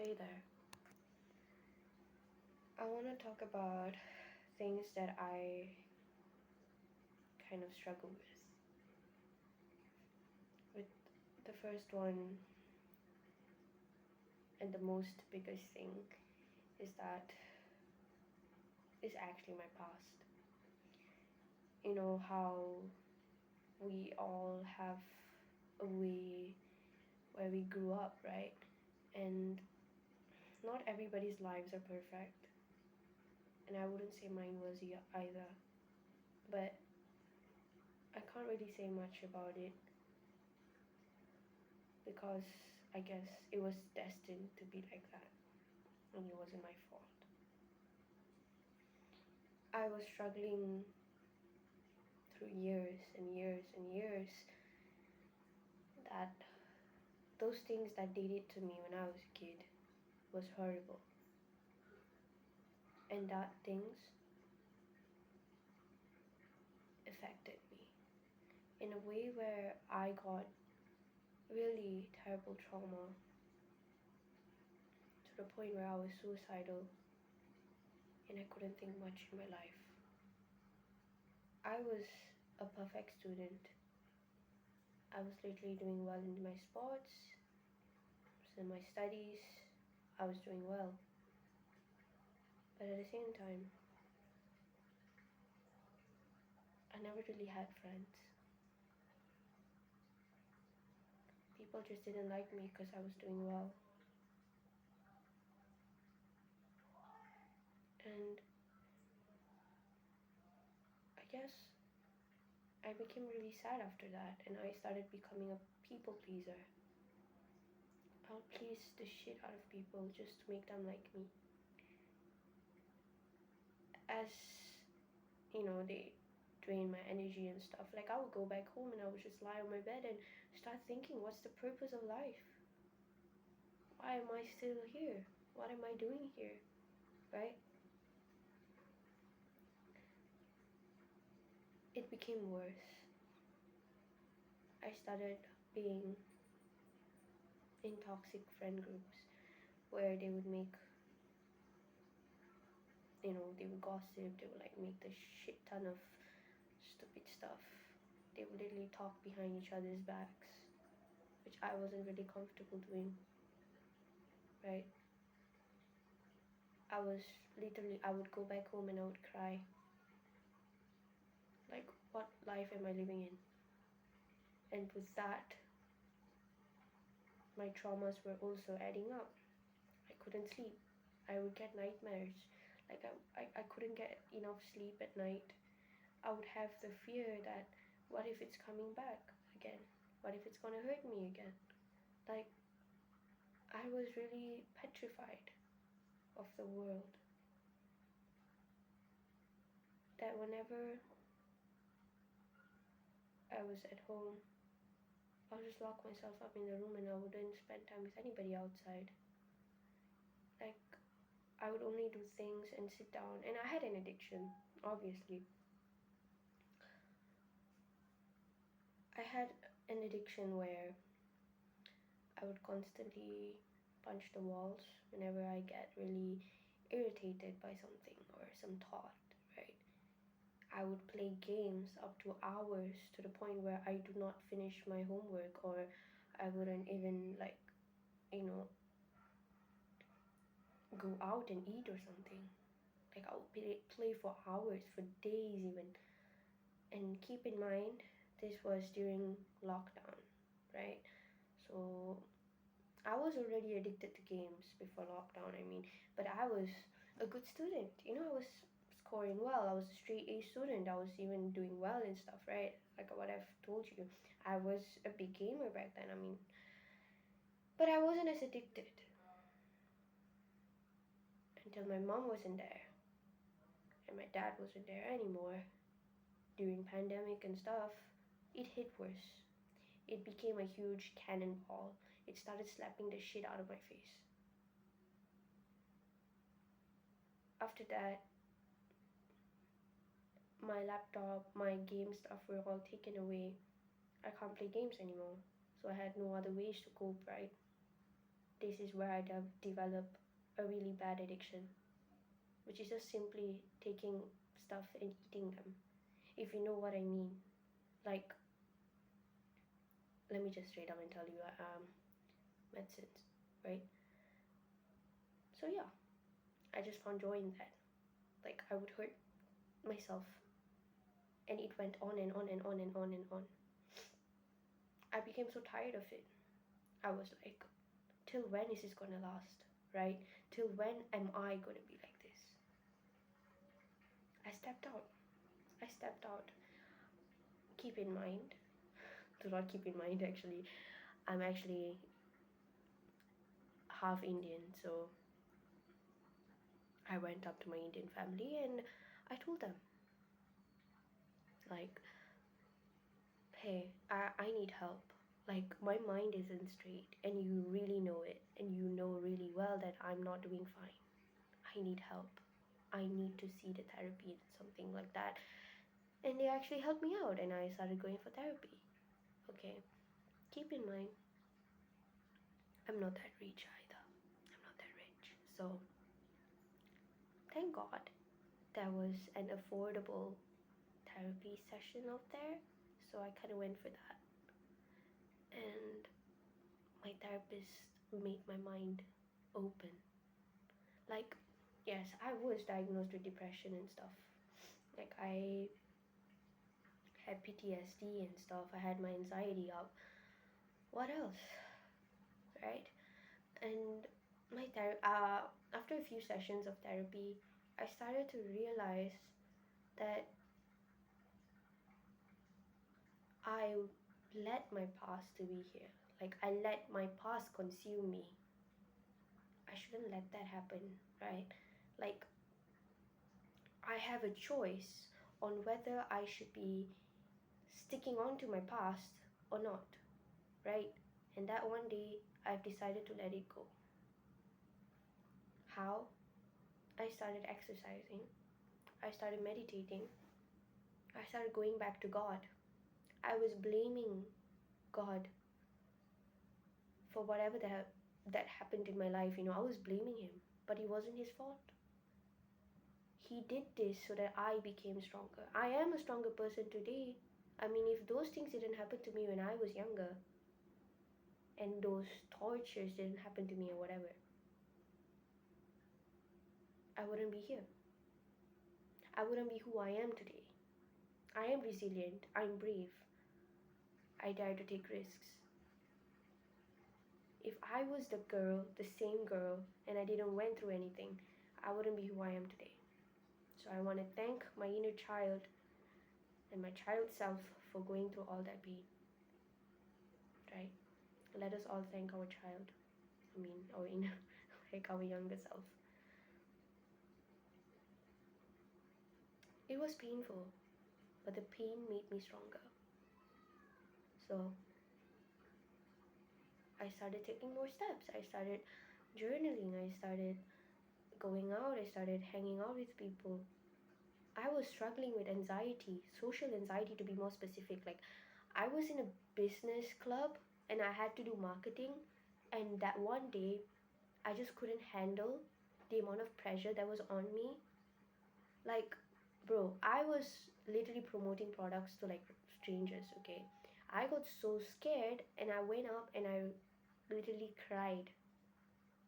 Hey there. I want to talk about things that I kind of struggle with. With the first one and the most biggest thing is that is actually my past. You know how we all have a way where we grew up, right? And not everybody's lives are perfect. And I wouldn't say mine was either. But I can't really say much about it because I guess it was destined to be like that, and it wasn't my fault. I was struggling through years and years and years that those things that they did to me when I was a kid was horrible. And that things affected me in a way where I got really terrible trauma to the point where I was suicidal and I couldn't think much in my life. I was a perfect student. I was literally doing well in my sports, in my studies. I was doing well. But at the same time, I never really had friends. People just didn't like me because I was doing well. And I guess I became really sad after that, and I started becoming a people pleaser. I'll please the shit out of people just to make them like me. As they drain my energy and stuff. Like, I would go back home and I would just lie on my bed and start thinking, what's the purpose of life? Why am I still here? What am I doing here? Right? It became worse. I started being in toxic friend groups where they would make, they would gossip, they would like make the shit ton of stupid stuff. They would literally talk behind each other's backs, which I wasn't really comfortable doing, right? I would go back home and I would cry. Like, what life am I living in? And with that, my traumas were also adding up. I couldn't sleep. I would get nightmares. Like, I couldn't get enough sleep at night. I would have the fear that, what if it's coming back again? What if it's gonna hurt me again? Like, I was really petrified of the world. That whenever I was at home, I would just lock myself up in the room and I wouldn't spend time with anybody outside. Like, I would only do things and sit down. And I had an addiction, obviously. I had an addiction where I would constantly punch the walls whenever I get really irritated by something or some thought, right? I would play games up to hours to the point where I do not finish my homework, or I wouldn't even, like, you know, go out and eat or something. Like, I would play for hours, for days even. And keep in mind, this was during lockdown, right? So I was already addicted to games before lockdown, but I was a good student. I was scoring well. I was a straight A student. I was even doing well and stuff, right? Like what I've told you. I was a big gamer back then, but I wasn't as addicted until my mom wasn't there and my dad wasn't there anymore. During pandemic and stuff, it hit worse. It became a huge cannonball. It started slapping the shit out of my face. After that, my laptop, my game stuff were all taken away. I can't play games anymore. So I had no other ways to cope, right? this is where I develop a really bad addiction, which is just simply taking stuff and eating them, if you know what I mean. Like, let me just straight up and tell you, medicines, right? So yeah, I just found joy in that. Like, I would hurt myself, and it went on and on and on and on and on. I became so tired of it. I was like, till when is this gonna last, right? Till when am I gonna be like this? I stepped out. I stepped out. Keep in mind, do not keep in mind actually, I'm actually half Indian, so I went up to my Indian family and I told them, like, hey, I need help. Like, my mind isn't straight, and you really know it, and you know really well that I'm not doing fine. I need help. I need to see the therapy and something like that. And they actually helped me out, and I started going for therapy. Okay, keep in mind, I'm not that rich either. I'm not that rich. So, thank God there was an affordable therapy session out there. So, I kind of went for that. And my therapist made my mind open. Like, yes, I was diagnosed with depression and stuff. Like, I had PTSD and stuff. I had my anxiety up. What else? Right? And after a few sessions of therapy, I started to realize that I let my past to be here. Like, I let my past consume me. I shouldn't let that happen, right? Like, I have a choice on whether I should be sticking on to my past or not, right? And that one day I've decided to let it go. How? I started exercising. I started meditating. I started going back to God. I was blaming God for whatever that happened in my life. I was blaming him, but it wasn't his fault. He did this so that I became stronger. I am a stronger person today. I mean, if those things didn't happen to me when I was younger, and those tortures didn't happen to me or whatever, I wouldn't be here. I wouldn't be who I am today. I am resilient. I'm brave. I dare to take risks. If I was the same girl, and I didn't went through anything, I wouldn't be who I am today. So I want to thank my inner child and my child self for going through all that pain. Right? Let us all thank our child. I mean, our inner, like our younger self. It was painful, but the pain made me stronger. So I started taking more steps. I started journaling. I started going out. I started hanging out with people. I was struggling with anxiety, social anxiety to be more specific. Like, I was in a business club and I had to do marketing, and that one day I just couldn't handle the amount of pressure that was on me. Like, bro, I was literally promoting products to like strangers, okay? I got so scared and I went up and I literally cried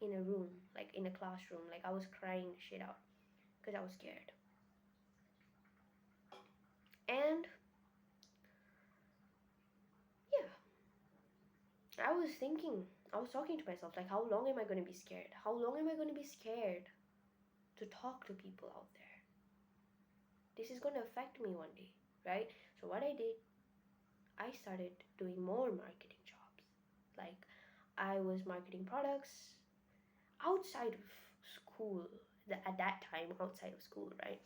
in a room, like in a classroom. Like, I was crying shit out because I was scared. And yeah, I was talking to myself, like, how long am I going to be scared? How long am I going to be scared to talk to people out there? This is going to affect me one day, right? So, what I did, I started doing more marketing jobs. Like, I was marketing products outside of school, at that time, outside of school, right?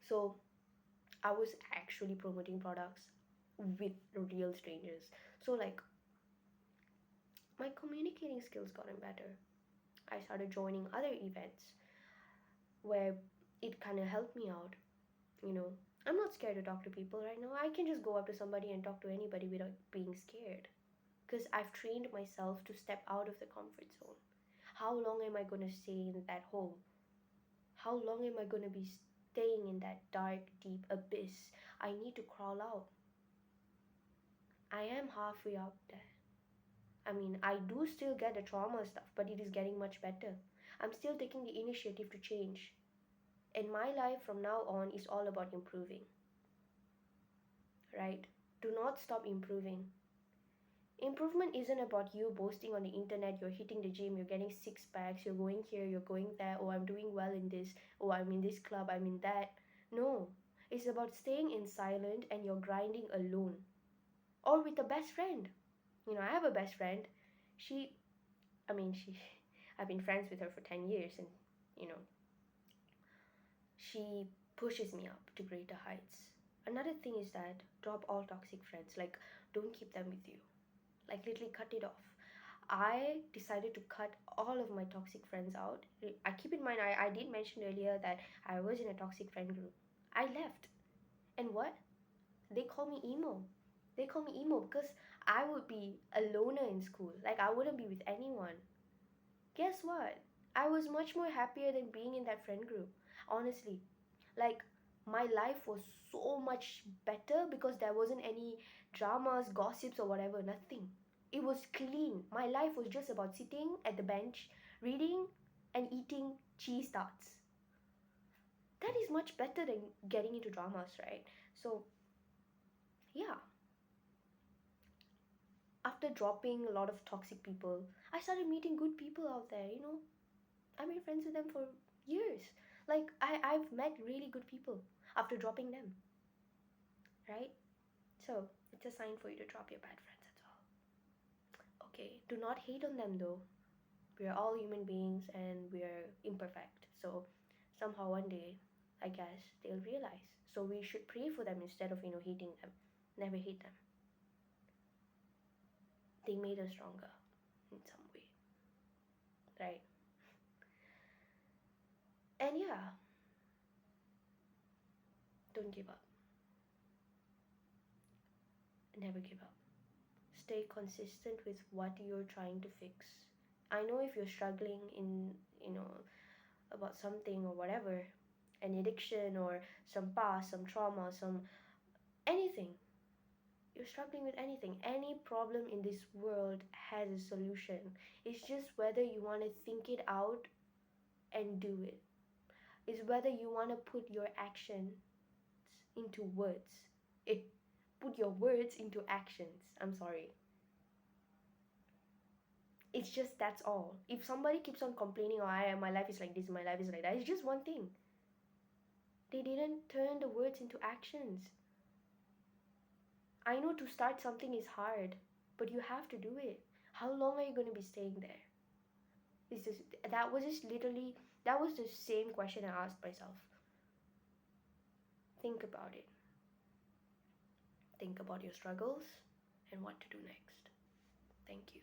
So, I was actually promoting products with real strangers. So, like, my communicating skills gotten better. I started joining other events where it kind of helped me out. You know, I'm not scared to talk to people right now. I can just go up to somebody and talk to anybody without being scared. because I've trained myself to step out of the comfort zone. How long am I going to stay in that hole? How long am I going to be staying in that dark, deep abyss? I need to crawl out. I am halfway up there. I mean, I do still get the trauma stuff, but it is getting much better. I'm still taking the initiative to change. And my life from now on is all about improving, right? Do not stop improving. Improvement isn't about you boasting on the internet, you're hitting the gym, you're getting six packs, you're going here, you're going there, oh, I'm doing well in this, oh, I'm in this club, I'm in that. No, it's about staying in silent and you're grinding alone or with a best friend. I have a best friend. She, I mean, I've been friends with her for 10 years and, you know, she pushes me up to greater heights. Another thing is that drop all toxic friends. Like, don't keep them with you. Like, literally cut it off. I decided to cut all of my toxic friends out. I keep in mind, I did mention earlier that I was in a toxic friend group. I left. And what? They call me emo. They call me emo because I would be a loner in school. Like, I wouldn't be with anyone. Guess what? I was much more happier than being in that friend group. Honestly, like my life was so much better because there wasn't any dramas, gossips, or whatever, nothing. It was clean. My life was just about sitting at the bench, reading, and eating cheese tarts. That is much better than getting into dramas, right? So, yeah, after dropping a lot of toxic people, I started meeting good people out there. I've been friends with them for years. Like I've met really good people after dropping them, right? So it's a sign for you to drop your bad friends as well. Okay, do not hate on them though. We are all human beings and we are imperfect. So somehow one day, I guess they'll realize. So we should pray for them instead of hating them. Never hate them. They made us stronger in some way, right? And yeah, don't give up. Never give up. Stay consistent with what you're trying to fix. I know if you're struggling in, you know, about something or whatever, an addiction or some past, some trauma, some anything, you're struggling with anything, any problem in this world has a solution. It's just whether you want to think it out and do it. It's whether you want to put your actions into words. It put your words into actions. I'm sorry. It's just that's all. If somebody keeps on complaining, oh, my life is like this, my life is like that, it's just one thing. They didn't turn the words into actions. I know to start something is hard, but you have to do it. How long are you going to be staying there? Is this that was just literally that was the same question I asked myself. Think about it. Think about your struggles and what to do next. Thank you.